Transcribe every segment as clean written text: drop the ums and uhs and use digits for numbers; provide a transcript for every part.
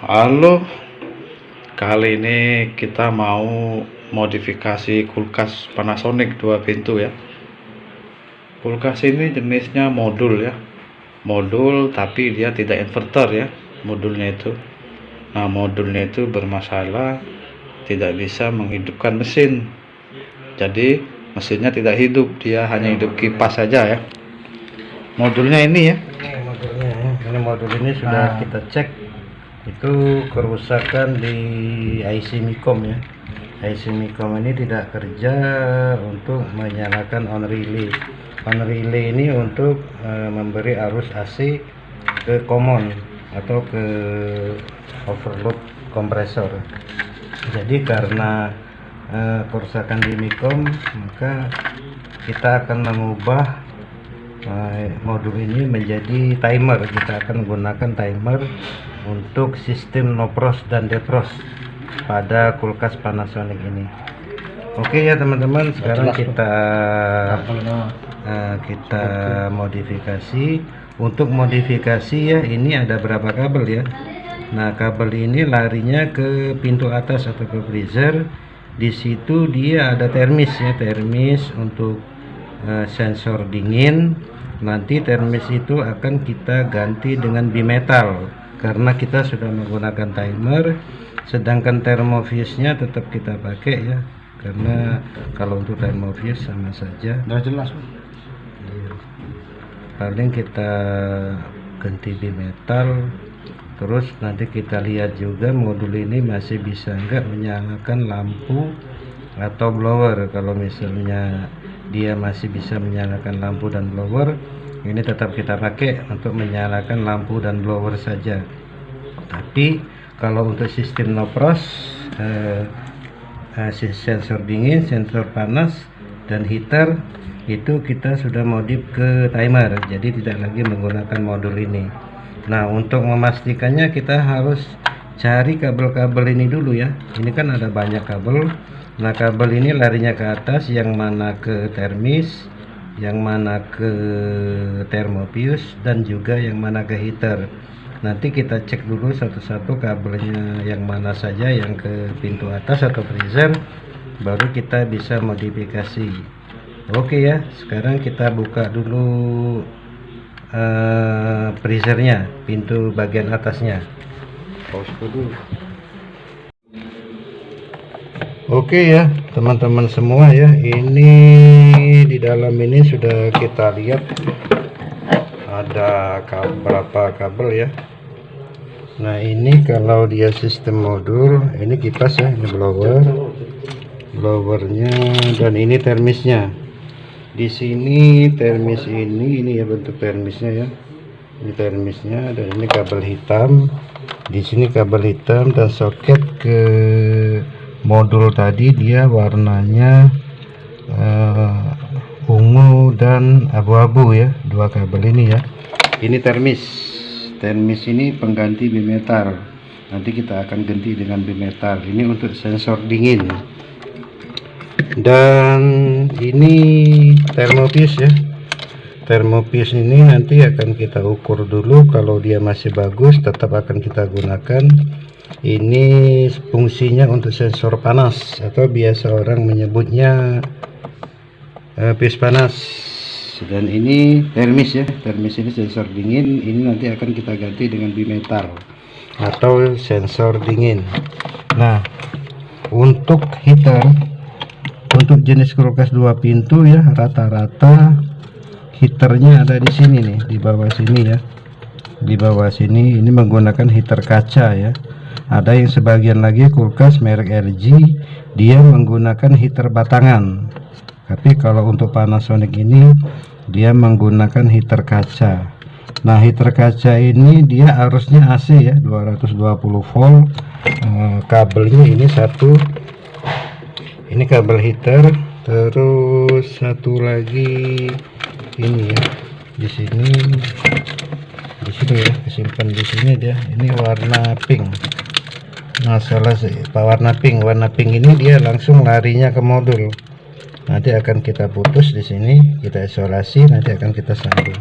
Halo, kali ini kita mau modifikasi kulkas Panasonic 2 pintu ya. Kulkas ini jenisnya modul ya. Modul tapi dia tidak inverter ya, modulnya itu. Nah, modulnya itu bermasalah, tidak bisa menghidupkan mesin. Jadi mesinnya tidak hidup, dia hanya hidup kipas saja ya. Modulnya ini ya. Ini modulnya ya. Ini modul ini sudah kita cek, itu kerusakan di IC Micom ya. IC Micom ini tidak kerja untuk menyalakan on relay. On relay ini untuk memberi arus AC ke common atau ke overload kompresor. Jadi karena kerusakan di Micom, maka kita akan mengubah modul ini menjadi timer. Kita akan menggunakan timer untuk sistem no frost dan defrost pada kulkas Panasonic ini. Oke ya teman-teman, sekarang kita modifikasi. Untuk modifikasi ya, ini ada berapa kabel ya. Nah, kabel ini larinya ke pintu atas atau ke freezer. Di situ dia ada termis ya, termis untuk sensor dingin. Nanti termis itu akan kita ganti dengan bimetal karena kita sudah menggunakan timer. Sedangkan termofuse nya tetap kita pakai ya, karena kalau untuk termofuse sama saja. Udah jelas. Paling kita ganti bimetal. Terus nanti kita lihat juga modul ini masih bisa enggak menyalakan lampu atau blower. Kalau misalnya dia masih bisa menyalakan lampu dan blower, ini tetap kita pakai untuk menyalakan lampu dan blower saja. Tapi kalau untuk sistem no frost, sensor dingin, sensor panas, dan heater, itu kita sudah modif ke timer, jadi tidak lagi menggunakan modul ini. Nah, untuk memastikannya kita harus cari kabel-kabel ini dulu ya. Ini kan ada banyak kabel. Nah, kabel ini larinya ke atas, yang mana ke termis, yang mana ke termofuse, dan juga yang mana ke heater. Nanti kita cek dulu satu-satu kabelnya yang mana saja yang ke pintu atas atau freezer, baru kita bisa modifikasi. Oke ya, sekarang kita buka dulu freezernya, pintu bagian atasnya. Pause dulu. Oke ya teman-teman semua ya, ini di dalam ini sudah kita lihat ada berapa kabel ya. Nah, ini kalau dia sistem modul, ini kipas ya, ini blowernya, dan ini termisnya. Di sini termis ini ya, bentuk termisnya ya. Ini termisnya, dan ini kabel hitam. Di sini kabel hitam dan soket ke modul tadi, dia warnanya ungu dan abu-abu ya, dua kabel ini ya. Ini termis ini pengganti bimetal. Nanti kita akan ganti dengan bimetal. Ini untuk sensor dingin. Dan ini termofuse ya. Termofuse ini nanti akan kita ukur dulu. Kalau dia masih bagus, tetap akan kita gunakan. Ini fungsinya untuk sensor panas, atau biasa orang menyebutnya fuse panas. Dan ini termis ya, termis ini sensor dingin. Ini nanti akan kita ganti dengan bimetal atau sensor dingin. Nah, untuk heater, untuk jenis kulkas 2 pintu ya, rata-rata heaternya ada di sini nih, di bawah sini ya. Di bawah sini ini menggunakan heater kaca ya. Ada yang sebagian lagi kulkas merek LG, dia menggunakan heater batangan. Tapi kalau untuk Panasonic ini dia menggunakan heater kaca. Nah, heater kaca ini dia arusnya AC ya, 220 volt. Kabelnya ini satu, ini kabel heater. Terus satu lagi ini ya, di sini ya, kesimpan di sini dia. Ini warna pink. Masalah sih, warna pink ini dia langsung larinya ke modul. Nanti akan kita putus di sini, kita isolasi, nanti akan kita sambung.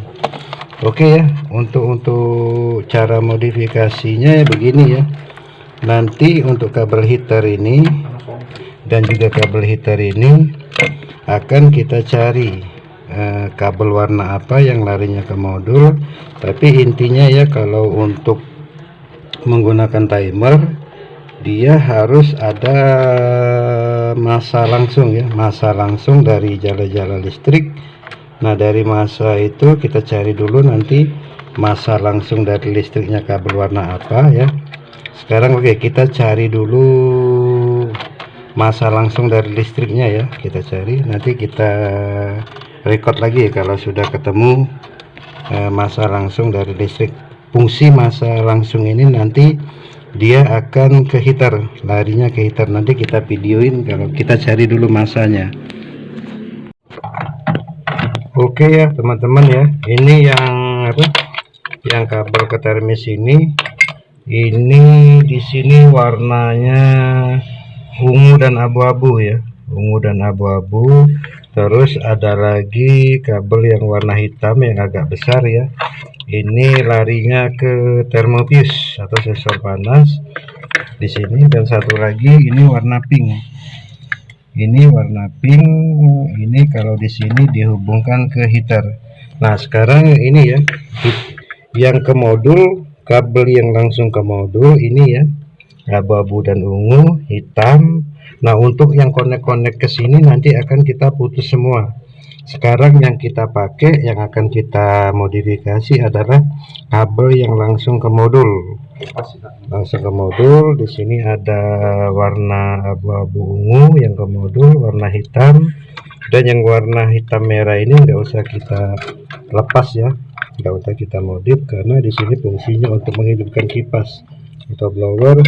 Oke ya, untuk cara modifikasinya ya begini ya. nanti untuk kabel heater ini dan juga kabel heater ini akan kita cari kabel warna apa yang larinya ke modul. Tapi intinya ya, kalau untuk menggunakan timer dia harus ada massa langsung ya, massa langsung dari jala-jala listrik. Nah, dari massa itu kita cari dulu nanti massa langsung dari listriknya kabel warna apa ya. Sekarang oke, kita cari dulu massa langsung dari listriknya ya, kita cari, nanti kita record lagi kalau sudah ketemu massa langsung dari listrik. Fungsi massa langsung ini nanti dia akan ke heater, larinya ke heater. Nanti kita videoin kalau kita cari dulu masanya. Oke ya teman-teman ya, ini yang apa, yang kabel ke termis ini di sini warnanya ungu dan abu-abu ya, ungu dan abu-abu. Terus ada lagi kabel yang warna hitam yang agak besar ya, ini larinya ke termofuse atau sensor panas di sini. Dan satu lagi ini warna pink, ini warna pink, ini kalau di sini dihubungkan ke heater. Nah sekarang ini ya, yang ke modul, kabel yang langsung ke modul ini ya, abu-abu dan ungu, hitam. Nah untuk yang konek-konek ke sini nanti akan kita putus semua. Sekarang yang kita pakai, yang akan kita modifikasi adalah kabel yang langsung ke modul. Langsung ke modul. Di sini ada warna abu-abu ungu yang ke modul, warna hitam, dan yang warna hitam merah ini nggak usah kita lepas ya, nggak usah kita modif, karena di sini fungsinya untuk menghidupkan kipas atau blower,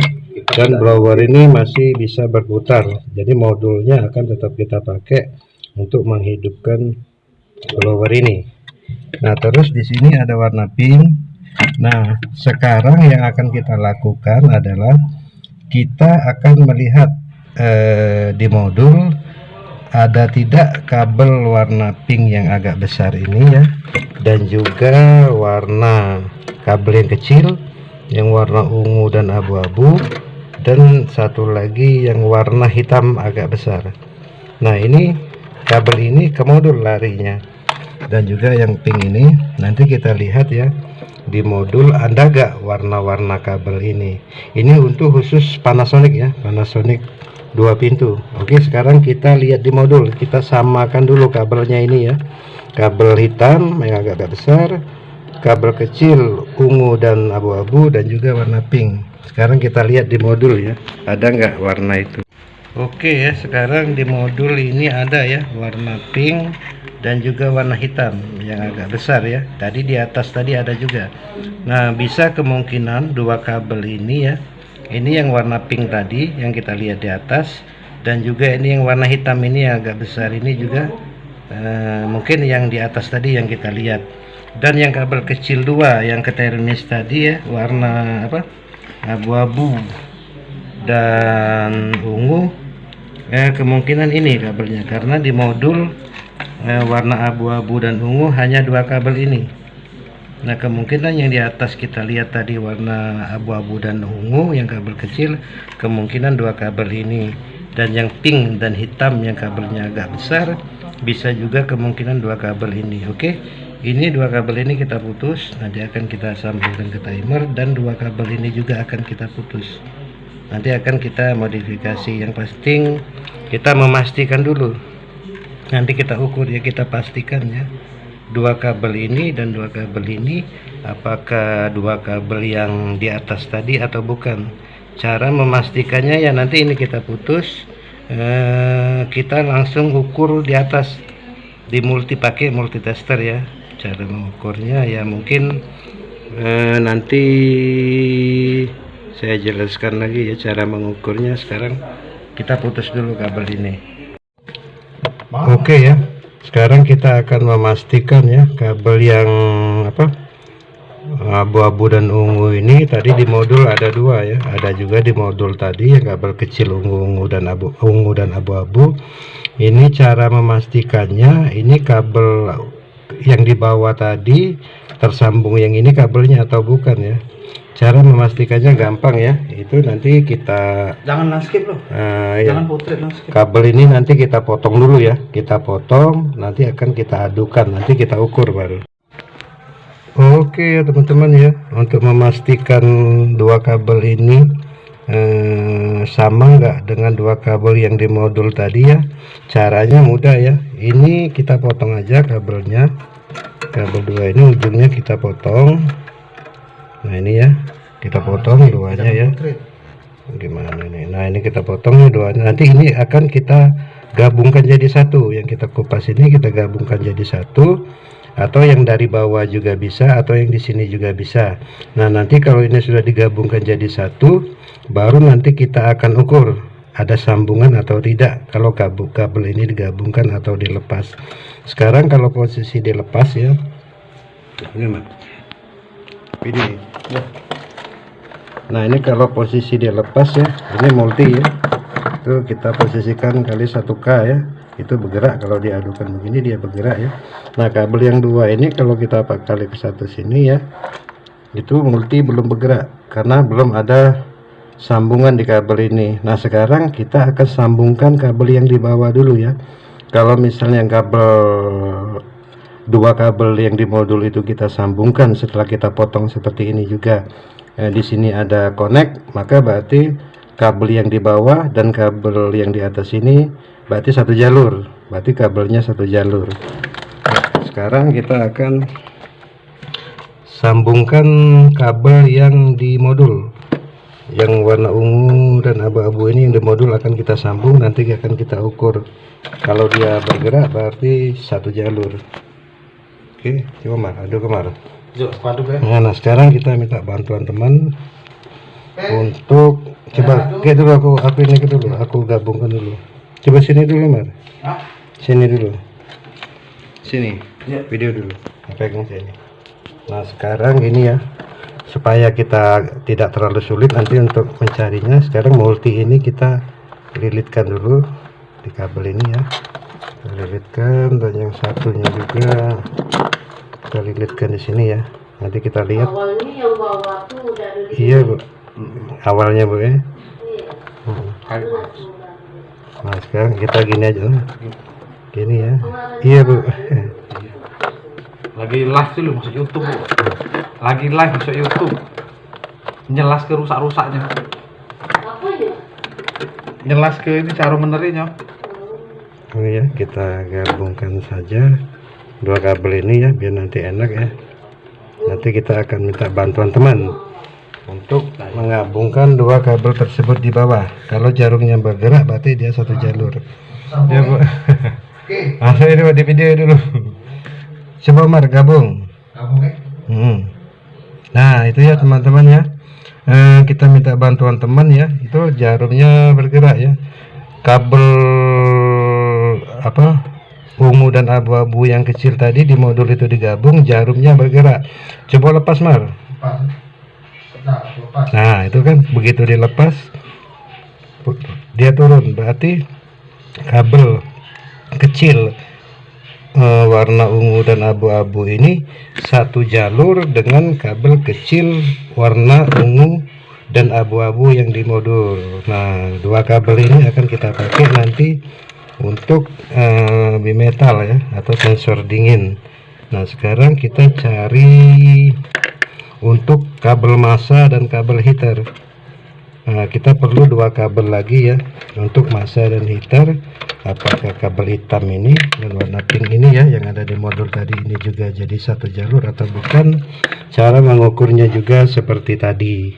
dan blower ini masih bisa berputar. Jadi modulnya akan tetap kita pakai untuk menghidupkan blower ini. Nah terus di sini ada warna pink. Nah sekarang yang akan kita lakukan adalah kita akan melihat di modul ada tidak kabel warna pink yang agak besar ini ya, dan juga warna kabel yang kecil yang warna ungu dan abu-abu, dan satu lagi yang warna hitam agak besar. Nah ini kabel ini ke modul larinya, dan juga yang pink ini nanti kita lihat ya di modul ada gak warna-warna kabel ini. Ini untuk khusus Panasonic ya, Panasonic 2 pintu. Oke, sekarang kita lihat di modul, kita samakan dulu kabelnya ini ya, kabel hitam yang agak besar, kabel kecil ungu dan abu-abu, dan juga warna pink. Sekarang kita lihat di modul ya, ada nggak warna itu. Oke ya, sekarang di modul ini ada ya warna pink dan juga warna hitam yang agak besar ya. Tadi di atas tadi ada juga. Nah bisa kemungkinan dua kabel ini ya, ini yang warna pink tadi yang kita lihat di atas, dan juga ini yang warna hitam ini yang agak besar ini juga mungkin yang di atas tadi yang kita lihat. Dan yang kabel kecil dua yang ke termis tadi ya, warna apa, abu-abu dan ungu, kemungkinan ini kabelnya, karena di modul warna abu-abu dan ungu hanya dua kabel ini. Nah kemungkinan yang di atas kita lihat tadi warna abu-abu dan ungu yang kabel kecil, kemungkinan dua kabel ini. Dan yang pink dan hitam yang kabelnya agak besar, bisa juga kemungkinan dua kabel ini. Oke, ini dua kabel ini kita putus, nanti akan kita sambungkan ke timer, dan dua kabel ini juga akan kita putus, nanti akan kita modifikasi. Yang pasti kita memastikan dulu, nanti kita ukur ya, kita pastikan ya, dua kabel ini dan dua kabel ini apakah dua kabel yang di atas tadi atau bukan. Cara memastikannya ya nanti ini kita putus, kita langsung ukur di atas, di pakai multitester ya. Cara mengukurnya ya mungkin nanti saya jelaskan lagi ya cara mengukurnya. Sekarang kita putus dulu kabel ini. Oke ya, sekarang kita akan memastikan ya kabel yang apa, abu-abu dan ungu ini. Tadi di modul ada dua ya, ada juga di modul tadi yang kabel kecil ungu dan abu-abu. Ini cara memastikannya, ini kabel yang di bawah tadi tersambung yang ini kabelnya atau bukan ya. Cara memastikannya gampang ya, itu nanti kita Jangan landscape loh. ya, Jangan portrait landscape. kabel ini nanti kita potong dulu ya, kita potong, nanti akan kita adukan, nanti kita ukur baru. Oke ya teman-teman ya, untuk memastikan dua kabel ini sama nggak dengan dua kabel yang di modul tadi ya, caranya mudah ya. Ini kita potong aja kabelnya, kabel dua ini ujungnya kita potong. Nah ini ya, kita potong duanya ya. Gimana nih? Nah ini kita potong duanya, nanti ini akan kita gabungkan jadi satu. Yang kita kupas ini kita gabungkan jadi satu, atau yang dari bawah juga bisa, atau yang di sini juga bisa. Nah nanti kalau ini sudah digabungkan jadi satu, baru nanti kita akan ukur ada sambungan atau tidak kalau kabel ini digabungkan atau dilepas. Sekarang kalau posisi dilepas ya, ini ya. Nah ini kalau posisi dilepas ya, ini multi ya, itu kita posisikan kali 1K ya, itu bergerak. Kalau diadukan begini dia bergerak ya. Nah kabel yang dua ini kalau kita kali ke satu sini ya, itu multi belum bergerak karena belum ada sambungan di kabel ini. Nah sekarang kita akan sambungkan kabel yang di bawah dulu ya. Kalau misalnya dua kabel yang di modul itu kita sambungkan setelah kita potong seperti ini juga, di sini ada connect, maka berarti kabel yang di bawah dan kabel yang di atas ini berarti satu jalur, berarti kabelnya satu jalur. Sekarang kita akan sambungkan kabel yang di modul, yang warna ungu dan abu-abu ini yang di modul akan kita sambung, nanti akan kita ukur. Kalau dia bergerak berarti satu jalur. Oke, coba aduk kemar. Nah sekarang kita minta bantuan teman untuk coba kayak dulu, aku ini dulu, aku gabungkan dulu. Coba sini dulu Mar, sini dulu, sini video dulu, pegang sini. Nah sekarang ini ya, supaya kita tidak terlalu sulit nanti untuk mencarinya, sekarang multi ini kita lilitkan dulu di kabel ini ya, kita lilitkan, dan yang satunya juga kita lilitkan di sini ya. Nanti kita lihat awalnya yang bawah tuh udah iya Bu, awalnya Bu ya. Nah sekarang kita gini aja, gini ya. Iya Bu, lagi live dulu masuk YouTube Bu, lagi live masuk YouTube, nyelas ke rusak-rusaknya, nyelas ke ini cara menerinya. Oh ya, kita gabungkan saja dua kabel ini ya, biar nanti enak ya. Nanti kita akan minta bantuan teman untuk menggabungkan dua kabel tersebut di bawah. Kalau jarumnya bergerak berarti dia satu jalur ya Bu. Asal ini di video dulu. Coba Mar gabung ya. Nah itu ya teman-teman ya, kita minta bantuan teman ya, itu jarumnya bergerak ya, kabel ungu dan abu-abu yang kecil tadi di modul itu digabung, jarumnya bergerak. Coba lepas Mar. Nah itu kan begitu dilepas dia turun, berarti kabel kecil warna ungu dan abu-abu ini satu jalur dengan kabel kecil warna ungu dan abu-abu yang di modul. Nah dua kabel ini akan kita pakai nanti untuk bimetal ya, atau sensor dingin. Nah sekarang kita cari untuk kabel massa dan kabel heater. Nah kita perlu dua kabel lagi ya untuk massa dan heater. Apakah kabel hitam ini dan warna pink ini ya yang ada di modul tadi ini juga jadi satu jalur atau bukan? Cara mengukurnya juga seperti tadi.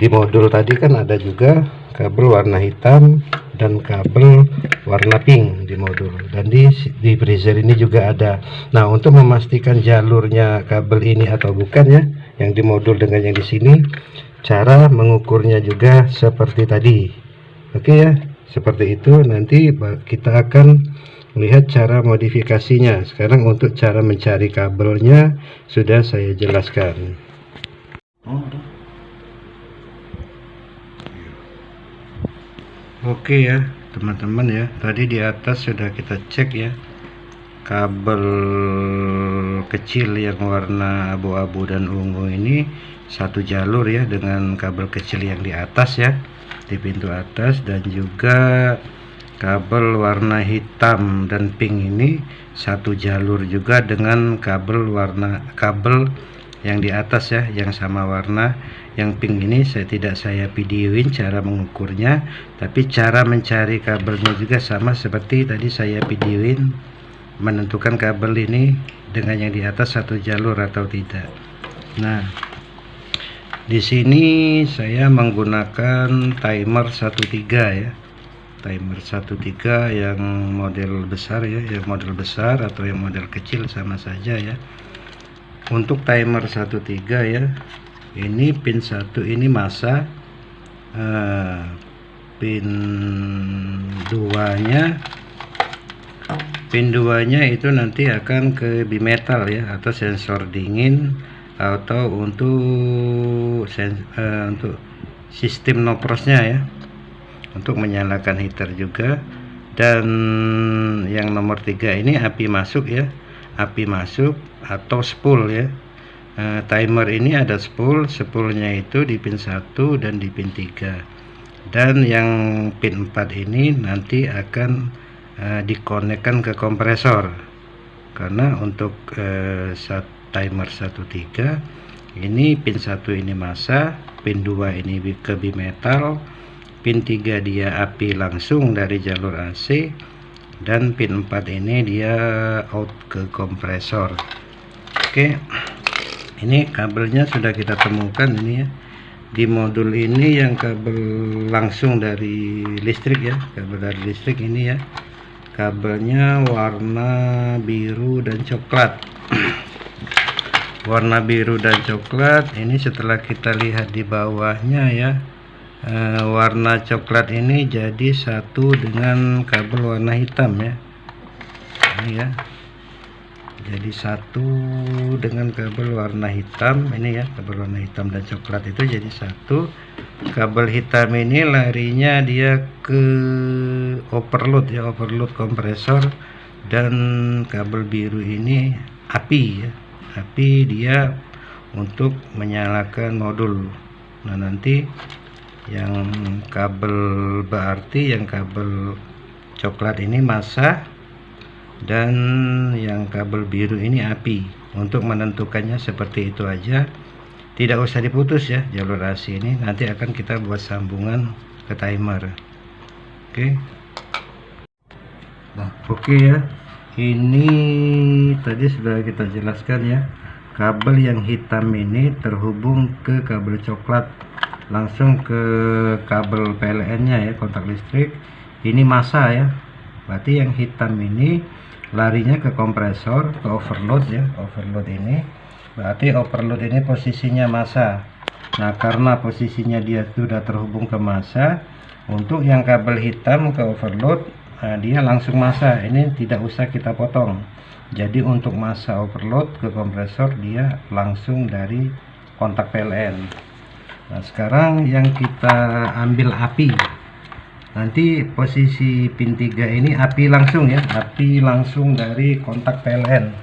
Di modul tadi kan ada juga kabel warna hitam dan kabel warna pink di modul, dan di freezer ini juga ada. Nah untuk memastikan jalurnya kabel ini atau bukan ya, yang di modul dengan yang di sini, cara mengukurnya juga seperti tadi. Oke ya, seperti itu. Nanti kita akan melihat cara modifikasinya. Sekarang untuk cara mencari kabelnya sudah saya jelaskan. Oke ya teman-teman ya, tadi di atas sudah kita cek ya, kabel kabel kecil yang warna abu-abu dan ungu ini satu jalur ya, dengan kabel kecil yang di atas ya, di pintu atas, dan juga kabel warna hitam dan pink ini satu jalur juga dengan kabel yang di atas ya, yang sama warna. Yang pink ini tidak saya videoin cara mengukurnya, tapi cara mencari kabelnya juga sama seperti tadi saya videoin, menentukan kabel ini dengan yang di atas satu jalur atau tidak. Nah, di sini saya menggunakan timer 13 ya, timer 13 yang model besar ya, yang model besar atau yang model kecil sama saja ya. Untuk timer 13 ya, ini pin 1 ini masa, pin 2 nya itu nanti akan ke bimetal ya, atau sensor dingin, atau untuk sistem noprosnya ya, untuk menyalakan heater juga. Dan yang nomor 3 ini api masuk ya, api masuk atau spool ya. Timer ini ada spoolnya itu di pin 1 dan di pin 3, dan yang pin 4 ini nanti akan dikonekkan ke kompresor, karena untuk timer 13 ini pin 1 ini masa, pin 2 ini ke bimetal, pin 3 dia api langsung dari jalur AC, dan pin 4 ini dia out ke kompresor. Oke, ini kabelnya sudah kita temukan ini ya. Di modul ini yang kabel langsung dari listrik ya, kabel dari listrik ini ya, kabelnya warna biru dan coklat. Warna biru dan coklat ini setelah kita lihat di bawahnya ya, warna coklat ini jadi satu dengan kabel warna hitam ya, ini ya, jadi satu dengan kabel warna hitam ini ya, kabel warna hitam dan coklat itu jadi satu. Kabel hitam ini larinya dia ke overload ya, overload kompresor, dan kabel biru ini api ya, api dia untuk menyalakan modul. Nah, nanti yang kabel, berarti yang kabel coklat ini masa, dan yang kabel biru ini api. Untuk menentukannya seperti itu aja, tidak usah diputus ya jalur AC ini, nanti akan kita buat sambungan ke timer. Oke. Nah, oke ya, ini tadi sudah kita jelaskan ya, kabel yang hitam ini terhubung ke kabel coklat langsung ke kabel PLN nya ya, kontak listrik. Ini masa ya, berarti yang hitam ini larinya ke kompresor, ke overload ya, overload ini berarti overload ini posisinya masa. Nah, karena posisinya dia sudah terhubung ke masa, untuk yang kabel hitam ke overload, nah, dia langsung masa, ini tidak usah kita potong. Jadi untuk masa overload ke kompresor dia langsung dari kontak PLN. Nah, sekarang yang kita ambil api, nanti posisi pin 3 ini api langsung ya, api langsung dari kontak PLN,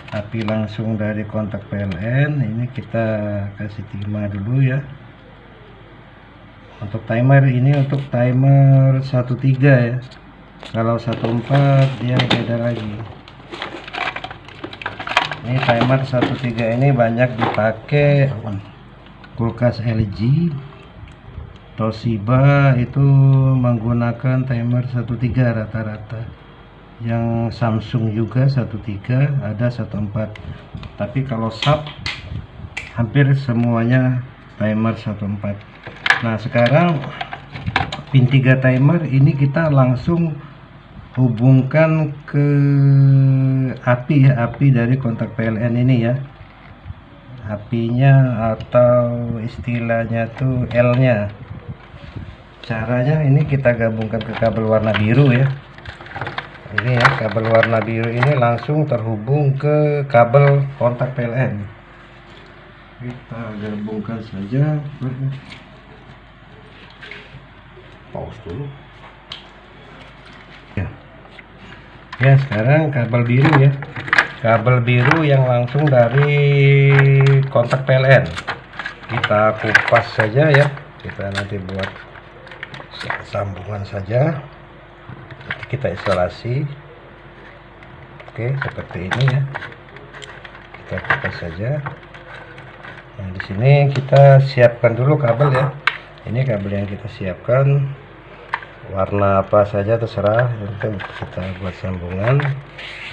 api langsung dari kontak PLN. Ini kita kasih timah dulu ya. Untuk timer ini, untuk timer 13 ya, kalau 14 dia beda lagi. Ini timer 13 ini banyak dipakai kulkas LG, Toshiba itu menggunakan timer 13 rata-rata. Yang Samsung juga 13, ada 14. Tapi kalau sub hampir semuanya timer 14. Nah, sekarang pin 3 timer ini kita langsung hubungkan ke api ya, api dari kontak PLN ini ya. Apinya atau istilahnya tuh L-nya. Caranya ini kita gabungkan ke kabel warna biru ya. Ini ya, kabel warna biru ini langsung terhubung ke kabel kontak PLN. Kita gabungkan saja. Pause dulu. Ya, sekarang kabel biru ya, kabel biru yang langsung dari kontak PLN. Kita kupas saja ya, kita nanti buat sambungan saja, kita isolasi. Oke, seperti ini ya, kita kupas saja. Nah, di sini kita siapkan dulu kabel ya. Ini kabel yang kita siapkan, warna apa saja terserah, nanti kita buat sambungan.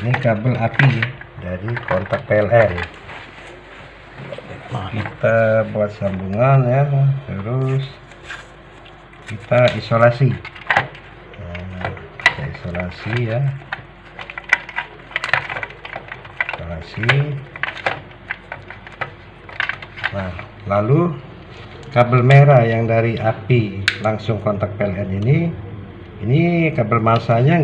Ini kabel API ya, dari kontak PLN. Kita buat sambungan ya, terus kita isolasi. Nah, kita isolasi ya, isolasi. Nah, lalu kabel merah yang dari API langsung kontak PLN ini kabel masanya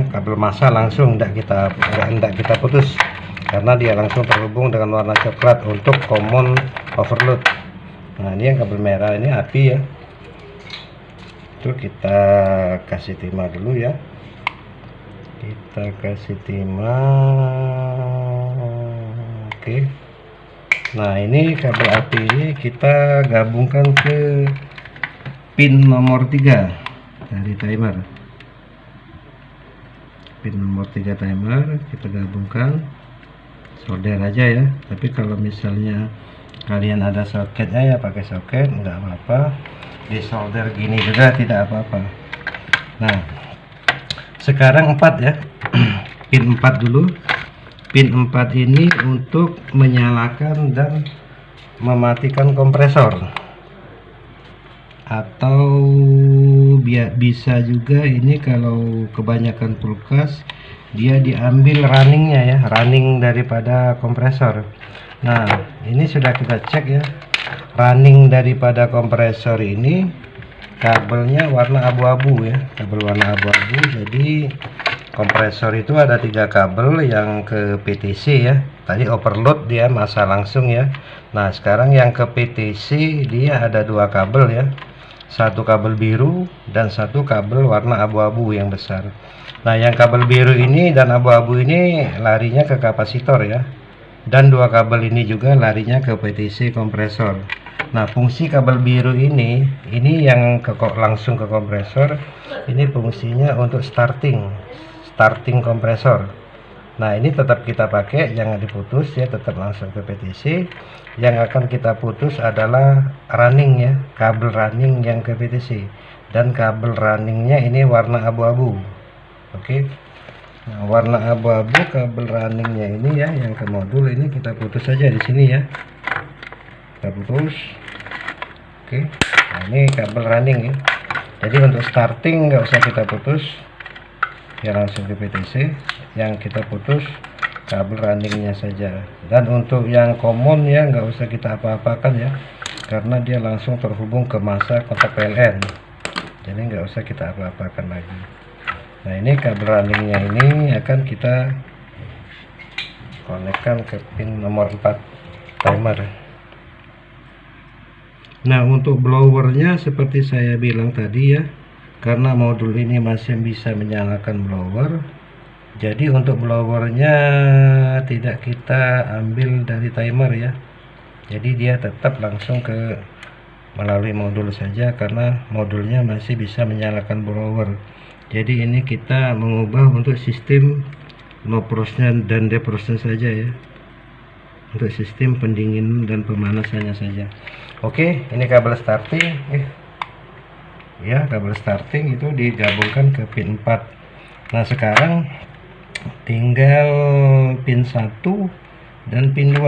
kabel masa langsung enggak kita putus, karena dia langsung terhubung dengan warna coklat untuk common overload. Nah, ini yang kabel merah ini API ya, itu kita kasih timah dulu ya, kita kasih timah. Oke. Nah, ini kabel API ini kita gabungkan ke pin nomor 3 dari timer. Pin nomor 3 timer kita gabungkan, solder aja ya. Tapi kalau misalnya kalian ada soketnya ya pakai soket, enggak apa-apa. Di solder gini juga tidak apa-apa. Nah, sekarang 4 ya. Pin 4 dulu. Pin 4 ini untuk menyalakan dan mematikan kompresor, atau bisa juga ini kalau kebanyakan kulkas dia diambil runningnya ya, running daripada kompresor. Nah, ini sudah kita cek ya, running daripada kompresor ini kabelnya warna abu-abu ya, kabel warna abu-abu. Jadi kompresor itu ada 3 kabel yang ke PTC ya. Tadi overload dia masa langsung ya. Nah, sekarang yang ke PTC dia ada 2 kabel ya. Satu kabel biru dan satu kabel warna abu-abu yang besar. Nah, yang kabel biru ini dan abu-abu ini larinya ke kapasitor ya. Dan 2 kabel ini juga larinya ke PTC kompresor. Nah, fungsi kabel biru ini yang langsung ke kompresor, ini fungsinya untuk starting kompresor. Nah, ini tetap kita pakai, jangan diputus ya, tetap langsung ke PTC. Yang akan kita putus adalah running ya, kabel running yang ke PTC, dan kabel runningnya ini warna abu-abu. Oke. Nah, warna abu-abu kabel runningnya ini ya, yang ke modul ini kita putus saja di sini ya, kita putus. Oke. Nah, ini kabel running ya, jadi untuk starting nggak usah kita putus ya, langsung ke PTC. Yang kita putus kabel runningnya saja. Dan untuk yang common ya nggak usah kita apa-apakan ya, karena dia langsung terhubung ke masa kontak PLN, jadi nggak usah kita apa-apakan lagi. Nah, ini kabel runningnya ini akan kita konekkan ke pin nomor 4 timer. Nah, untuk blowernya seperti saya bilang tadi ya, karena modul ini masih bisa menyalakan blower, jadi untuk blowernya tidak kita ambil dari timer ya, jadi dia tetap langsung ke melalui modul saja, karena modulnya masih bisa menyalakan blower. Jadi ini kita mengubah untuk sistem no frostnya dan defrostnya saja ya, untuk sistem pendingin dan pemanasannya saja. Oke, ini kabel starting ya, kabel starting itu digabungkan ke pin 4. Nah, sekarang tinggal pin 1 dan pin 2.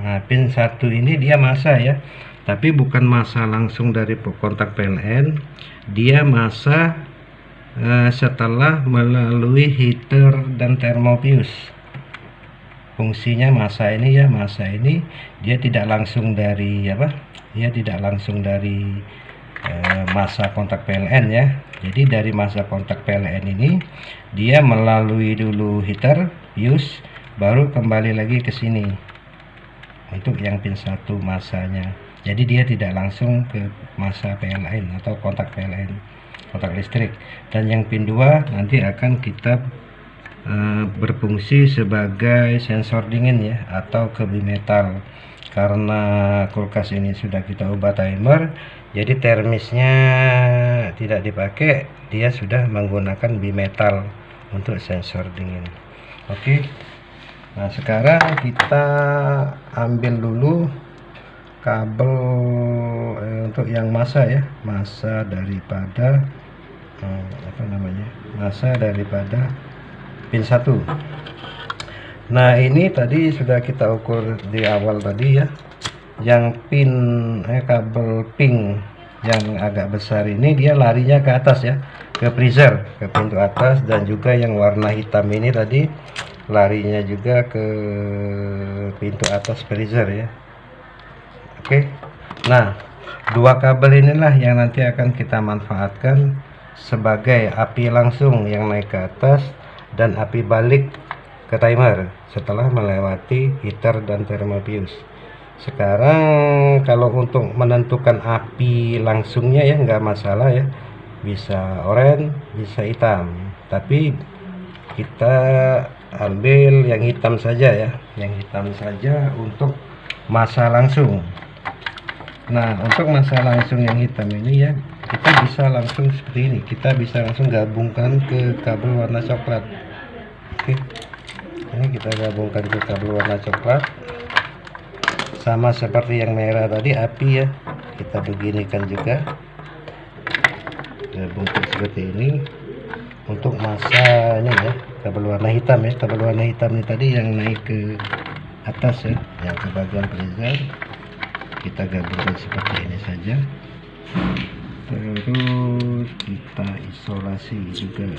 Nah, pin 1 ini dia masa ya, tapi bukan masa langsung dari kontak PLN, dia masa setelah melalui heater dan thermofuse. Fungsinya masa ini ya, masa ini dia tidak langsung dari masa kontak PLN ya. Jadi dari masa kontak PLN ini dia melalui dulu heater, fuse, baru kembali lagi ke sini untuk yang pin 1 masanya. Jadi dia tidak langsung ke masa PLN atau kontak PLN, kontak listrik. Dan yang pin 2 nanti akan kita berfungsi sebagai sensor dingin ya, atau ke bimetal. Karena kulkas ini sudah kita ubah timer, jadi termisnya tidak dipakai, dia sudah menggunakan bimetal untuk sensor dingin. Oke. Nah, sekarang kita ambil dulu kabel untuk yang massa ya, massa daripada massa daripada pin 1. Nah, ini tadi sudah kita ukur di awal tadi ya, yang pin kabel pink yang agak besar ini dia larinya ke atas ya, ke freezer, ke pintu atas, dan juga yang warna hitam ini tadi larinya juga ke pintu atas freezer ya. Oke. Nah, dua kabel inilah yang nanti akan kita manfaatkan sebagai api langsung yang naik ke atas dan api balik ke timer setelah melewati heater dan thermofuse. Sekarang kalau untuk menentukan api langsungnya ya nggak masalah ya, bisa oranye, bisa hitam, tapi kita ambil yang hitam saja ya, yang hitam saja untuk massa langsung. Nah, untuk massa langsung yang hitam ini ya, kita bisa langsung seperti ini, kita bisa langsung gabungkan ke kabel warna coklat. Oke, ini kita gabungkan ke kabel warna coklat, sama seperti yang merah tadi api ya, kita beginikan juga, gabungkan seperti ini untuk massa ini ya, kabel warna hitam ya. Kabel warna hitam ini tadi yang naik ke atas ya, yang ke bagian freezer, kita gabungkan seperti ini saja. Terus kita isolasi juga,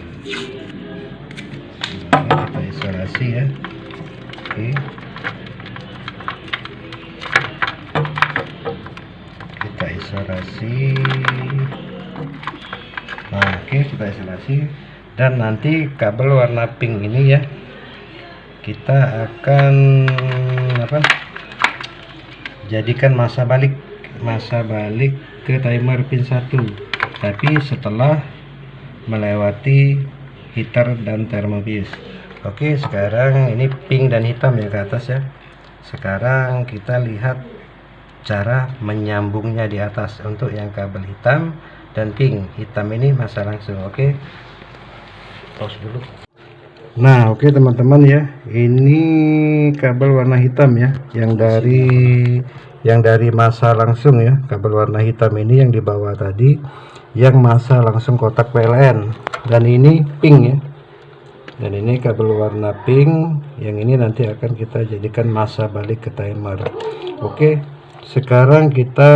nah, kita isolasi ya. Oke, kita isolasi. Nah, oke, kita isolasi. Dan nanti kabel warna pink ini ya, kita akan jadikan massa balik ke timer pin 1, tapi setelah melewati heater dan thermofuse. Oke, sekarang ini pink dan hitam ya ke atas ya. Sekarang kita lihat cara menyambungnya di atas untuk yang kabel hitam dan pink. Hitam ini massa langsung. Oke, pause dulu. Nah, oke teman-teman ya, ini kabel warna hitam ya, yang dari massa langsung ya, kabel warna hitam ini yang di bawah tadi yang massa langsung kotak PLN, dan ini pink ya, dan ini kabel warna pink yang ini nanti akan kita jadikan massa balik ke timer. Oke, sekarang kita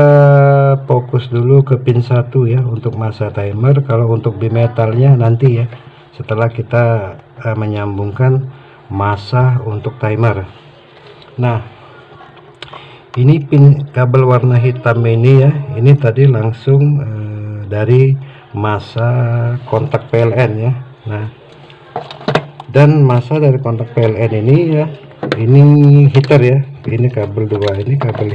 fokus dulu ke pin 1 ya untuk massa timer. Kalau untuk bimetalnya nanti ya, setelah kita menyambungkan massa untuk timer. Nah, ini pin kabel warna hitam ini ya, ini tadi langsung dari massa kontak PLN ya. Nah, dan massa dari kontak PLN ini ya, ini heater ya, ini kabel 2, ini kabel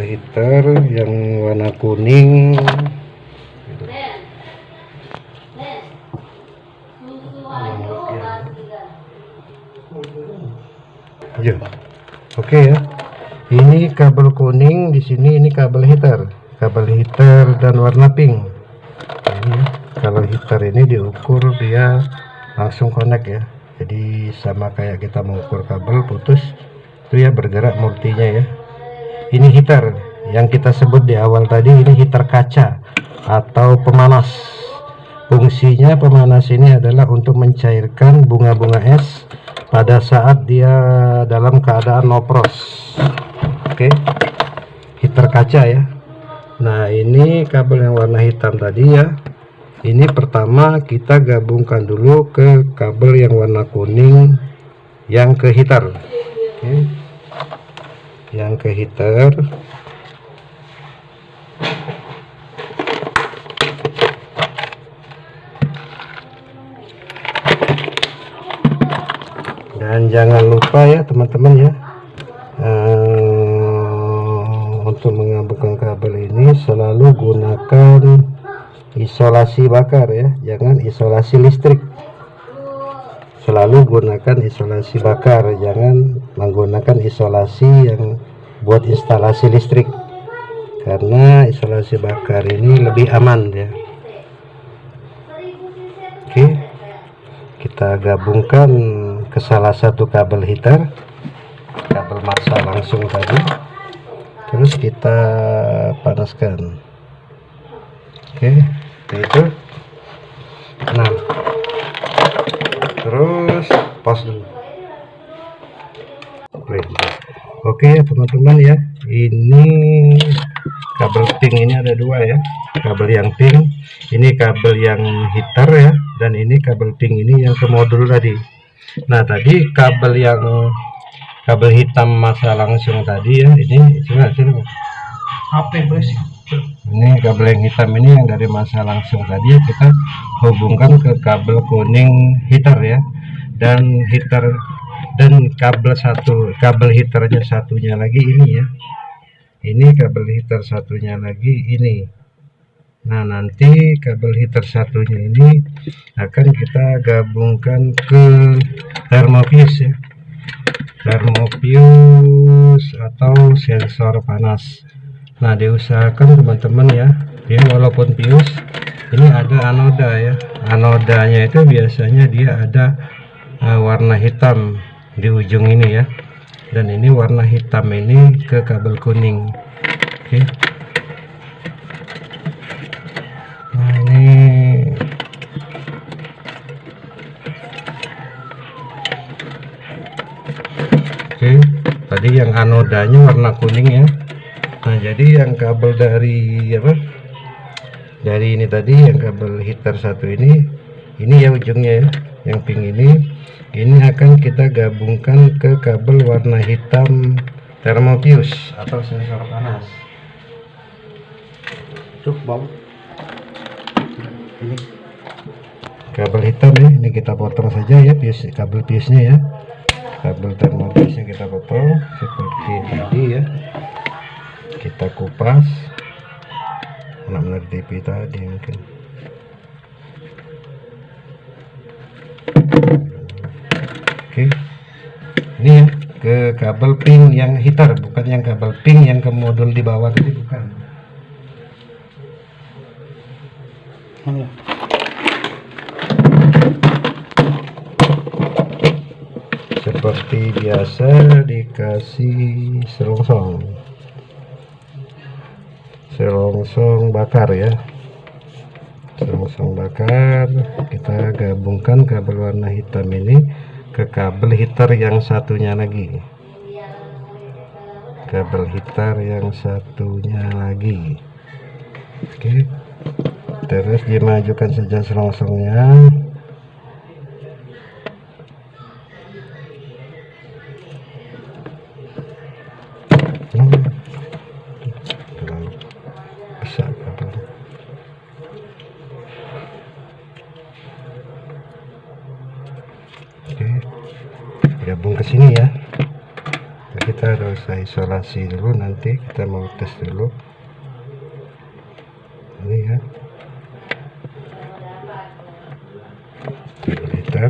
heater yang warna kuning. Oke ya, ini kabel kuning, di sini ini kabel heater dan warna pink. Ini kalau heater ini diukur dia langsung connect ya, jadi sama kayak kita mengukur kabel putus itu ya, bergerak multinya ya. Ini heater yang kita sebut di awal tadi, ini heater kaca atau pemanas. Fungsinya pemanas ini adalah untuk mencairkan bunga-bunga es pada saat dia dalam keadaan no frost. Oke, heater kaca ya. Nah, ini kabel yang warna hitam tadi ya, ini pertama kita gabungkan dulu ke kabel yang warna kuning yang ke heater. Oke, yang ke heater. Dan jangan lupa ya teman-teman ya, untuk menggabungkan kabel ini selalu gunakan isolasi bakar ya, jangan isolasi listrik. Selalu gunakan isolasi bakar, jangan menggunakan isolasi yang buat instalasi listrik, karena isolasi bakar ini lebih aman ya. Oke, kita gabungkan ke salah satu kabel heater, kabel massa langsung tadi, terus kita panaskan. Oke, itu. Nah, terus pause dulu. Oke ya teman-teman ya, ini kabel pink ini ada dua ya, kabel yang pink ini kabel yang heater ya, dan ini kabel pink ini yang ke modul tadi. Nah tadi kabel hitam massa langsung tadi ya, ini coba sini ini kabel yang hitam ini yang dari massa langsung tadi ya, kita hubungkan ke kabel kuning heater ya, dan kabel heaternya satunya lagi ini ya, ini kabel heater satunya lagi ini. Nah nanti kabel heater satunya ini akan kita gabungkan ke thermofuse ya, thermofuse atau sensor panas. Nah diusahakan teman-teman ya, dia walaupun fuse ini ada anoda ya, anodanya itu biasanya dia ada warna hitam di ujung ini ya, dan ini warna hitam ini ke kabel kuning. Oke. Nah ini oke, tadi yang anodanya warna kuning ya. Nah jadi yang kabel dari ini tadi, yang kabel heater satu ini ya ujungnya ya, yang pink ini akan kita gabungkan ke kabel warna hitam thermofuse atau sensor panas. Ini kabel hitam ya, ini kita potong saja ya, kabel fuse-nya ya, kabel thermofuse-nya kita potong seperti tadi ya, kita kupas benar-benar TV tadi mungkin. Oke, ini ya ke kabel pink yang heater, bukan yang kabel pink yang ke modul di bawah tadi, bukan. Seperti biasa dikasih selongsong bakar ya, selongsong bakar. Kita gabungkan kabel warna hitam ini ke kabel heater yang satunya lagi, kabel heater yang satunya lagi. Oke, terus dimajukan saja selongsongnya. Gabung ke sini ya. Nah, kita harus isolasi dulu, nanti kita mau tes dulu ini ya, liter.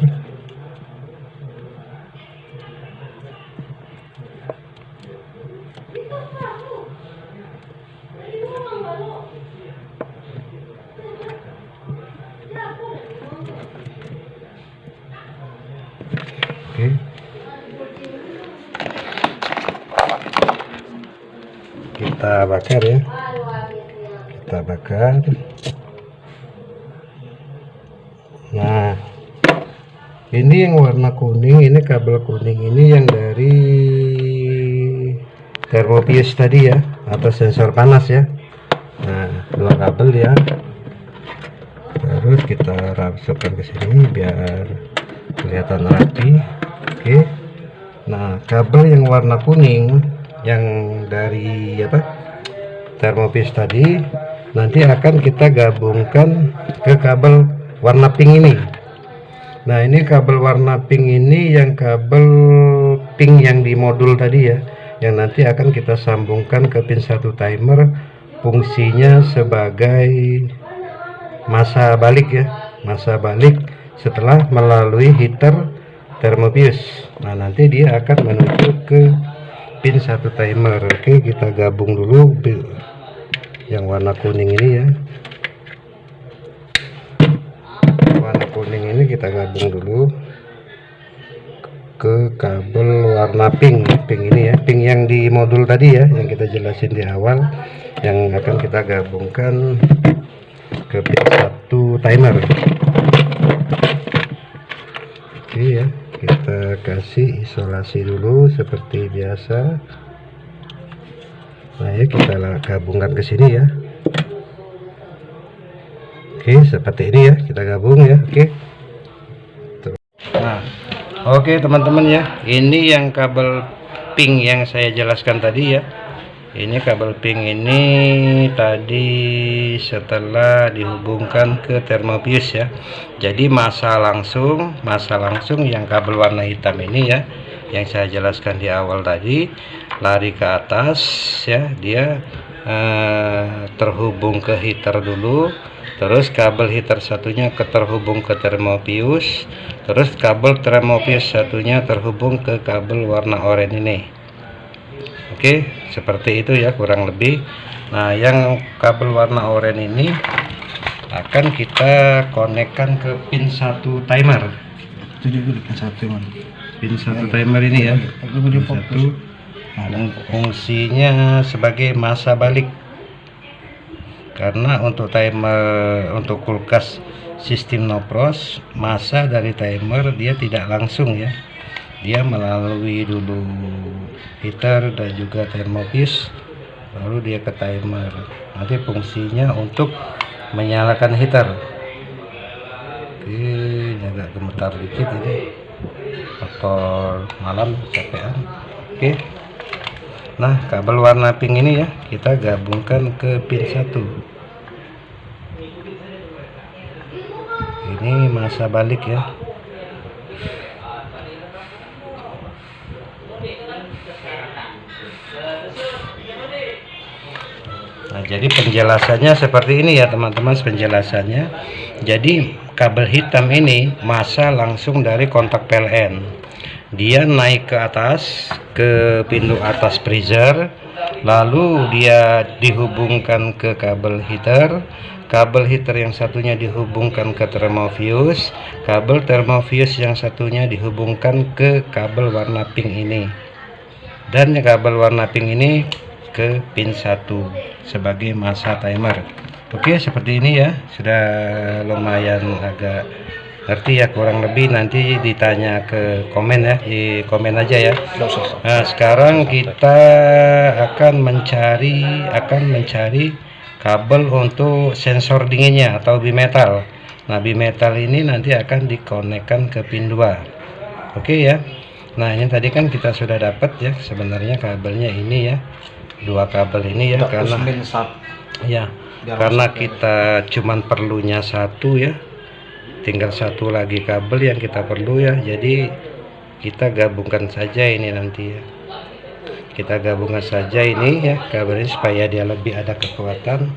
Oke, kita bakar ya, kita bakar. Nah ini yang warna kuning, ini kabel kuning ini yang dari thermofuse tadi ya, atau sensor panas ya. Nah dua kabel ya, terus kita masukkan ke sini biar kelihatan rapi. Oke, nah kabel yang warna kuning yang dari thermofuse tadi nanti akan kita gabungkan ke kabel warna pink ini. Nah ini kabel warna pink ini yang kabel pink yang di modul tadi ya, yang nanti akan kita sambungkan ke pin 1 timer, fungsinya sebagai massa balik ya, massa balik setelah melalui heater thermofuse. Nah nanti dia akan menuju ke pin 1 timer. Oke, kita gabung dulu yang warna kuning ini ya. Warna kuning ini kita gabung dulu ke kabel warna pink ini ya, pink yang di modul tadi ya, yang kita jelasin di awal, yang akan kita gabungkan ke pin 1 timer. Oke ya, kita kasih isolasi dulu seperti biasa. Nah ya, kita gabungkan ke sini ya. Oke, seperti ini ya, kita gabung ya. Oke. Nah, oke teman-teman ya, ini yang kabel pink yang saya jelaskan tadi ya. Ini kabel pink ini tadi setelah dihubungkan ke thermofuse ya. Jadi massa langsung yang kabel warna hitam ini ya, yang saya jelaskan di awal tadi, lari ke atas ya, dia terhubung ke heater dulu. Terus kabel heater satunya terhubung ke thermofuse, terus kabel thermofuse satunya terhubung ke kabel warna oranye ini. Oke, seperti itu ya kurang lebih. Nah, yang kabel warna oranye ini akan kita konekkan ke pin 1 timer. Pin 1 timer ini ya. Pin 1 fungsinya sebagai massa balik. Karena untuk timer, untuk kulkas sistem no frost, massa dari timer dia tidak langsung ya, dia melalui dulu heater dan juga thermofuse, baru dia ke timer. Nanti fungsinya untuk menyalakan heater. Oke, ini agak gemetar dikit ini, faktor malam capean. Oke. Nah, kabel warna pink ini ya, kita gabungkan ke pin 1. Ini massa balik ya. Nah, jadi penjelasannya seperti ini ya teman-teman, penjelasannya. Jadi kabel hitam ini massa langsung dari kontak PLN. Dia naik ke atas ke pintu atas freezer, lalu dia dihubungkan ke kabel heater yang satunya dihubungkan ke thermofuse, kabel thermofuse yang satunya dihubungkan ke kabel warna pink ini, dan kabel warna pink ini ke pin 1 sebagai massa timer. Oke, seperti ini ya, sudah lumayan agak ngerti ya kurang lebih. Nanti ditanya ke komen ya, di komen aja ya. Nah, sekarang kita akan mencari kabel untuk sensor dinginnya atau bimetal. Nah, bimetal ini nanti akan dikonekkan ke pin 2. Oke ya. Nah, ini tadi kan kita sudah dapat ya sebenarnya kabelnya ini ya, 2 kabel ini ya, karena kita cuman perlunya 1 ya, tinggal 1 lagi kabel yang kita perlu ya. Jadi kita gabungkan saja ini nanti ya, kita gabungkan saja ini ya kabel ini supaya dia lebih ada kekuatan.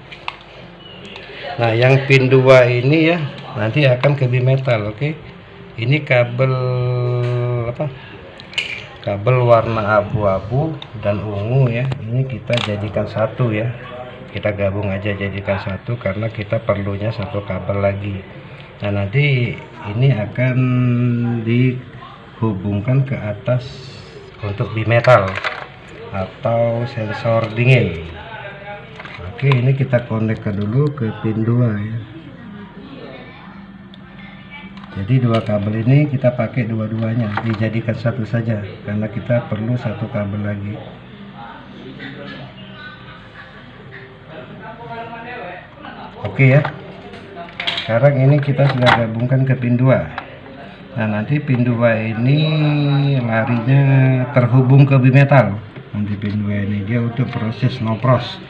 Nah, yang pin 2 ini ya nanti akan ke bimetal. Oke, ini kabel apa, kabel warna abu-abu dan ungu ya, ini kita jadikan 1 ya, kita gabung aja jadikan 1 karena kita perlunya 1 kabel lagi. Nah, nanti ini akan dihubungkan ke atas untuk bimetal atau sensor dingin. Oke, ini kita konekkan dulu ke pin 2 ya. Jadi 2 kabel ini kita pakai dua-duanya, dijadikan 1 saja karena kita perlu 1 kabel lagi. Oke ya. Sekarang ini kita sudah gabungkan ke pin 2. Nah, nanti pin 2 ini larinya terhubung ke bimetal. Nanti pin 2 ini dia untuk proses no frost.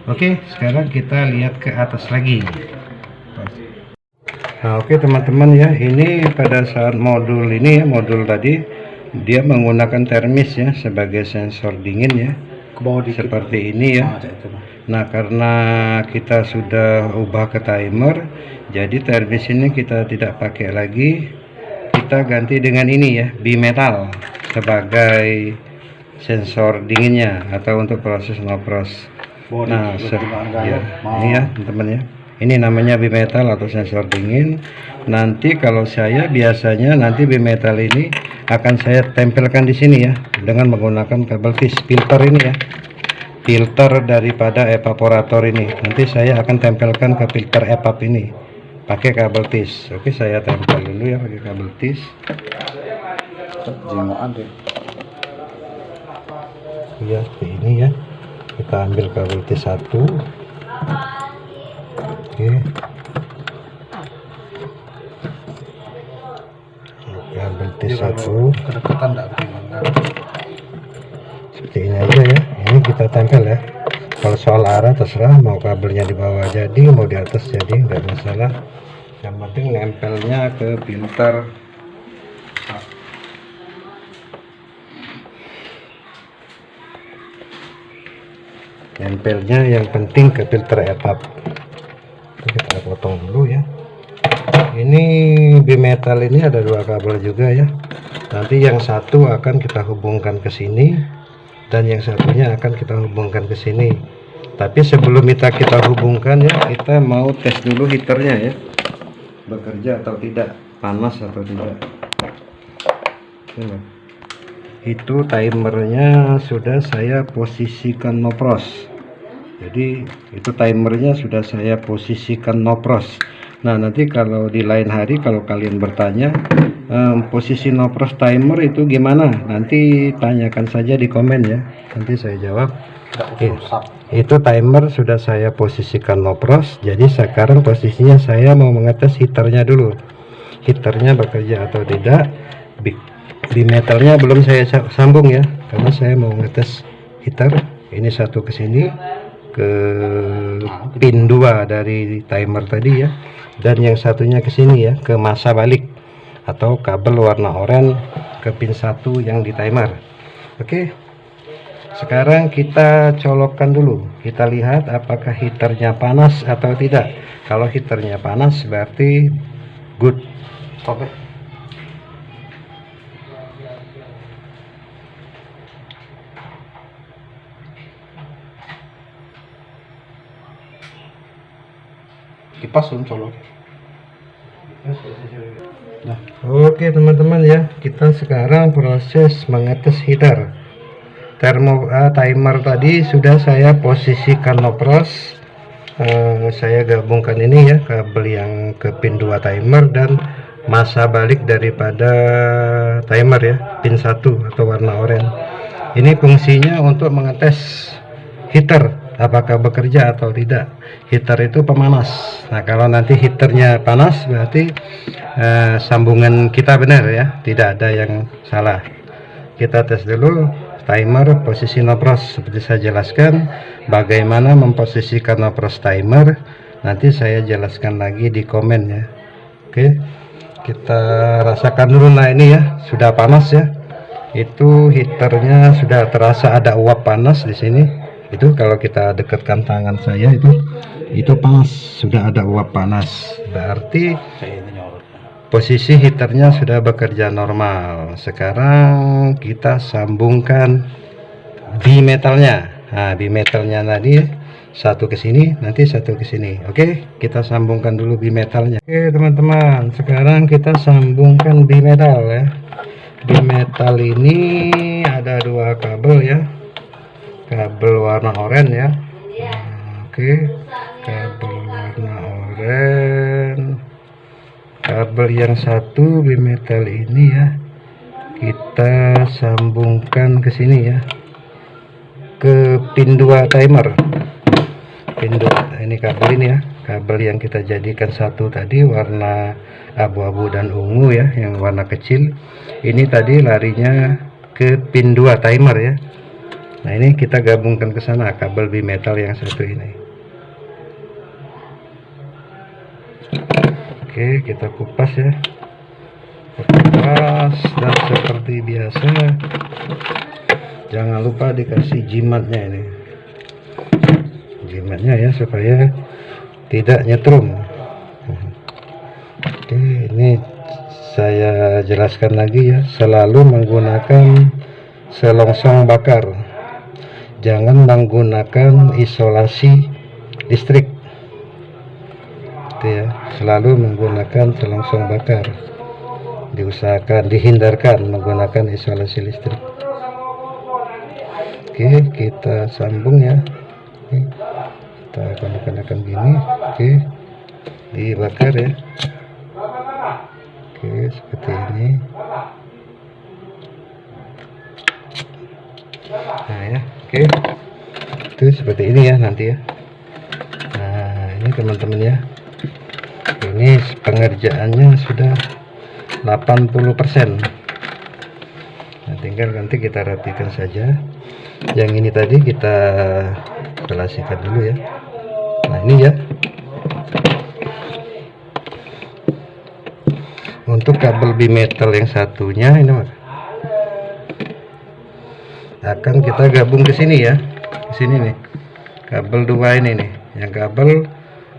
Oke, sekarang kita lihat ke atas lagi. Nah, oke teman-teman ya, ini pada saat modul ini ya, modul tadi dia menggunakan termis ya sebagai sensor dingin ya, seperti ini ya. Nah, karena kita sudah ubah ke timer, jadi terbis ini kita tidak pakai lagi, kita ganti dengan ini ya, bimetal sebagai sensor dinginnya atau untuk proses nopros. Nah, ya, ini ya teman-teman ya, ini namanya bimetal atau sensor dingin. Nanti kalau saya biasanya nanti bimetal ini akan saya tempelkan di sini ya dengan menggunakan kabel tis filter ini ya, filter daripada evaporator ini. Nanti saya akan tempelkan ke filter evap ini pakai kabel tis. Oke, saya tempel dulu ya pakai kabel tis. Ya, ini ya, kita ambil kabel tis satu. Oke, kabel tis satu seperti ini aja ya. Ini kita tempel ya. Kalau soal arah terserah, mau kabelnya di bawah jadi, mau di atas jadi, nggak masalah. Yang penting nempelnya ke filter. Nempelnya yang penting ke filter evap. Kita potong dulu ya. Ini bimetal ini ada dua kabel juga ya. Nanti yang satu akan kita hubungkan ke sini dan yang satunya akan kita hubungkan ke sini. Tapi sebelum kita hubungkan ya, kita mau tes dulu heaternya ya, bekerja atau tidak, panas atau tidak. Itu timernya sudah saya posisikan nopros. Jadi itu timernya sudah saya posisikan nopros. Nah, nanti kalau di lain hari kalau kalian bertanya posisi nopros timer itu gimana, nanti tanyakan saja di komen ya, nanti saya jawab. Itu timer sudah saya posisikan nopros. Jadi sekarang posisinya saya mau mengetes heaternya dulu, heaternya bekerja atau tidak. Bimetalnya belum saya sambung ya, karena saya mau ngetes heater. Ini satu ke sini ke pin 2 dari timer tadi ya, dan yang satunya ke sini ya, ke masa balik atau kabel warna oranye ke pin 1 yang di timer. Oke, sekarang kita colokkan dulu, kita lihat apakah heaternya panas atau tidak. Kalau heaternya panas berarti good. Oke, kipas colok. Nah, oke teman-teman ya, kita sekarang proses mengetes heater. Timer tadi sudah saya posisikan nopros. Saya gabungkan ini ya, kabel yang ke pin 2 timer dan masa balik daripada timer ya, pin 1 atau warna oranye. Ini fungsinya untuk mengetes heater apakah bekerja atau tidak. Heater itu pemanas. Nah, kalau nanti heaternya panas berarti sambungan kita benar ya, tidak ada yang salah. Kita tes dulu timer posisi nopros seperti saya jelaskan. Bagaimana memposisikan nopros timer nanti saya jelaskan lagi di komen ya. Oke, kita rasakan dulu. Nah, ini ya sudah panas ya, itu heaternya sudah terasa ada uap panas di sini. Itu kalau kita dekatkan tangan saya itu panas, sudah ada uap panas, berarti posisi heaternya sudah bekerja normal. Sekarang kita sambungkan bimetalnya. Nah, bimetalnya tadi satu ke sini, nanti satu ke sini. Oke, kita sambungkan dulu bimetalnya. Oke teman-teman, sekarang kita sambungkan bimetal ya. Bimetal ini ada dua kabel ya, kabel warna oranye ya. Oke, kabel warna oranye. Kabel yang satu bimetal ini ya, kita sambungkan ke sini ya, ke pin 2 timer. Pin 2 ini kabel ini ya, kabel yang kita jadikan satu tadi warna abu-abu dan ungu ya, yang warna kecil. Ini tadi larinya ke pin 2 timer ya. Nah, ini kita gabungkan ke sana kabel bimetal yang satu ini. Oke, kita kupas ya, kupas dan seperti biasa jangan lupa dikasih jimatnya ini, jimatnya ya, supaya tidak nyetrum. Oke, ini saya jelaskan lagi ya, selalu menggunakan selongsong bakar, jangan menggunakan isolasi listrik. Itu ya, selalu menggunakan selongsong bakar, diusahakan dihindarkan menggunakan isolasi listrik. Oke, kita sambung ya. Oke, kita gunakan gini. Oke, dibakar ya. Oke, seperti ini. Nah ya, oke, itu seperti ini ya nanti ya. Nah ini teman-teman ya, ini pengerjaannya sudah 80%. Nah, tinggal nanti kita rapikan saja. Yang ini tadi kita relasikan dulu ya. Nah ini ya, untuk kabel bimetal yang satunya ini akan kita gabung ke sini ya, ke sini nih, kabel dua ini nih, yang kabel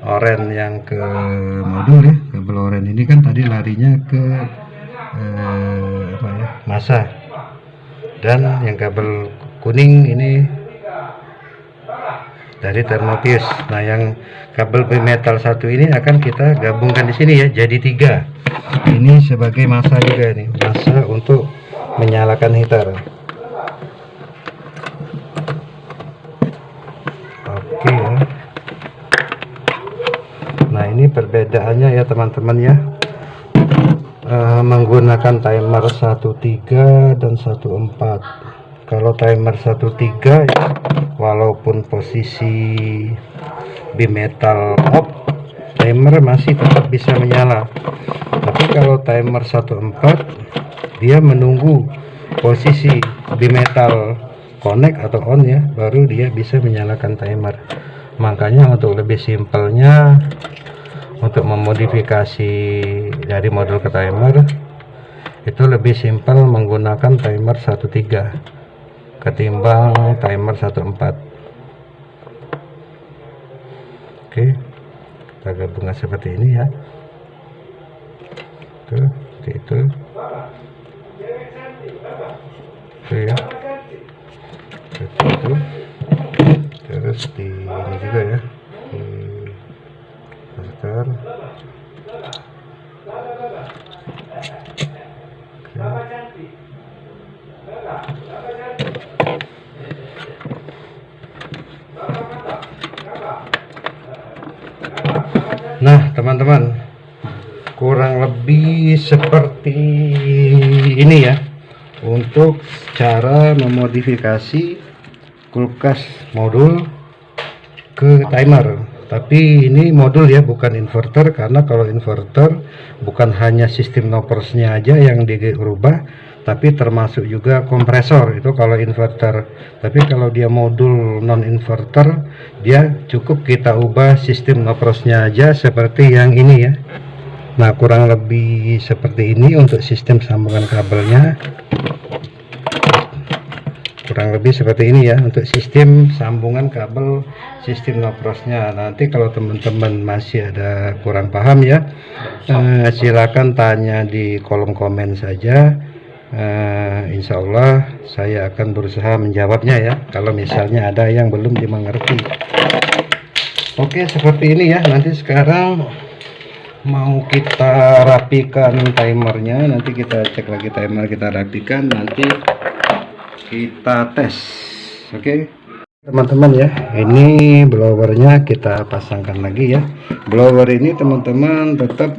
oranye yang ke modul ya. Kabel oranye ini kan tadi larinya ke apa ya, masa, dan yang kabel kuning ini dari termopius. Nah yang kabel bimetal satu ini akan kita gabungkan di sini ya, jadi 3. Ini sebagai masa juga nih, masa untuk menyalakan heater. Oke ya. Nah ini perbedaannya ya teman-teman ya, menggunakan timer 13 dan 14. Kalau timer 13 ya, walaupun posisi bimetal off, timer masih tetap bisa menyala. Tapi kalau timer 14, dia menunggu posisi bimetal connect atau on ya, baru dia bisa menyalakan timer. Makanya untuk lebih simpelnya, untuk memodifikasi dari modul ke timer itu lebih simpel menggunakan timer 13 ketimbang timer 14. Oke, kita gabungkan seperti ini ya. Tuh, seperti itu. Oke ya, seperti itu. Terus di ini juga ya, di master. Nah teman-teman, kurang lebih seperti ini ya untuk cara memodifikasi kulkas modul ke timer. Tapi ini modul ya, bukan inverter, karena kalau inverter bukan hanya sistem nopersnya aja yang dirubah, tapi termasuk juga kompresor itu kalau inverter. Tapi kalau dia modul non inverter, dia cukup kita ubah sistem nopersnya aja seperti yang ini ya. Nah kurang lebih seperti ini untuk sistem sambungan kabelnya, kurang lebih seperti ini ya untuk sistem sambungan kabel sistem noprosnya. Nanti kalau teman-teman masih ada kurang paham ya, silakan tanya di kolom komen saja. Insya Allah saya akan berusaha menjawabnya ya, kalau misalnya ada yang belum dimengerti. Oke, seperti ini ya. Nanti sekarang mau kita rapikan timernya, nanti kita cek lagi timer, kita rapikan, nanti kita tes. Oke teman-teman ya, ini blowernya kita pasangkan lagi ya. Blower ini teman-teman tetap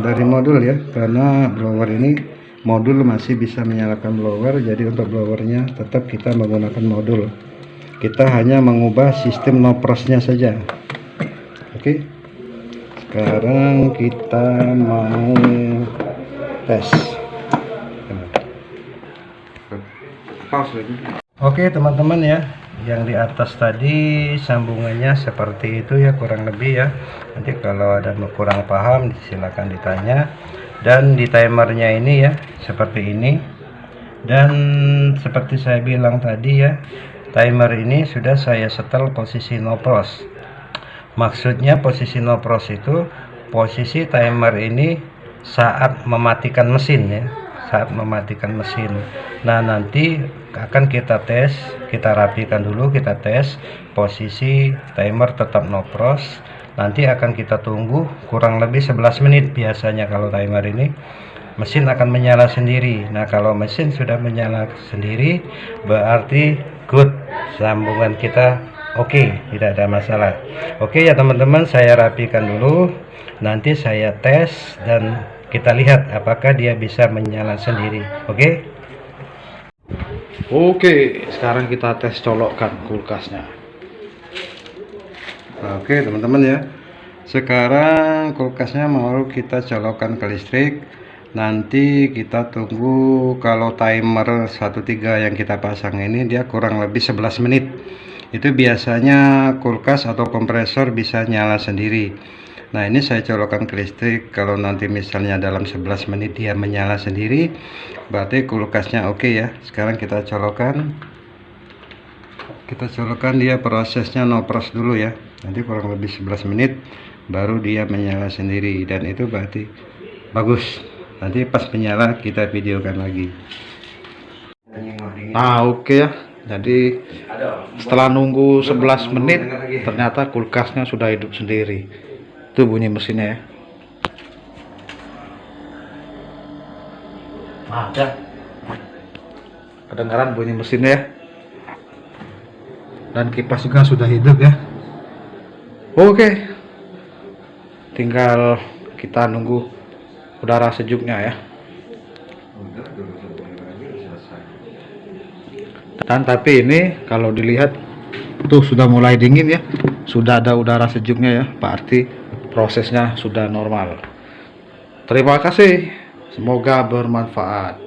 dari modul ya, karena blower ini modul masih bisa menyalakan blower, jadi untuk blowernya tetap kita menggunakan modul. Kita hanya mengubah sistem noprosnya saja. Oke, sekarang kita mau tes. Oke teman-teman ya, yang di atas tadi sambungannya seperti itu ya kurang lebih ya. Nanti kalau ada kurang paham silakan ditanya. Dan di timernya ini ya seperti ini, Dan seperti saya bilang tadi ya, timer ini sudah saya setel posisi no frost. Maksudnya posisi no frost itu posisi timer ini saat mematikan mesin ya, saat mematikan mesin. Nah, nanti akan kita tes, kita rapikan dulu, kita tes posisi timer tetap no frost. Nanti akan kita tunggu kurang lebih 11 menit biasanya kalau timer ini. Mesin akan menyala sendiri. Nah, kalau mesin sudah menyala sendiri berarti good, sambungan kita oke, tidak ada masalah. Oke ya teman-teman, saya rapikan dulu, nanti saya tes dan kita lihat apakah dia bisa menyala sendiri. Oke, sekarang kita tes colokkan kulkasnya. Oke teman-teman ya, sekarang kulkasnya mau kita colokkan ke listrik. Nanti kita tunggu, kalau timer 13 yang kita pasang ini dia kurang lebih 11 menit. Itu biasanya kulkas atau kompresor bisa nyala sendiri. Nah, ini saya colokkan ke listrik. Kalau nanti misalnya dalam 11 menit dia menyala sendiri, berarti kulkasnya oke ya. Sekarang kita colokkan. Kita colokkan, dia prosesnya no frost dulu ya. Nanti kurang lebih 11 menit baru dia menyala sendiri, dan itu berarti bagus. Nanti pas menyala kita videokan lagi. Nah, oke ya. Jadi setelah nunggu 11 menit ternyata kulkasnya sudah hidup sendiri. Itu bunyi mesinnya ya. Ada. Kedengaran bunyi mesinnya ya. Dan kipas juga sudah hidup ya. Oke. Tinggal kita nunggu udara sejuknya ya. Dan tapi ini kalau dilihat tuh sudah mulai dingin ya, sudah ada udara sejuknya ya, berarti prosesnya sudah normal. Terima kasih, semoga bermanfaat.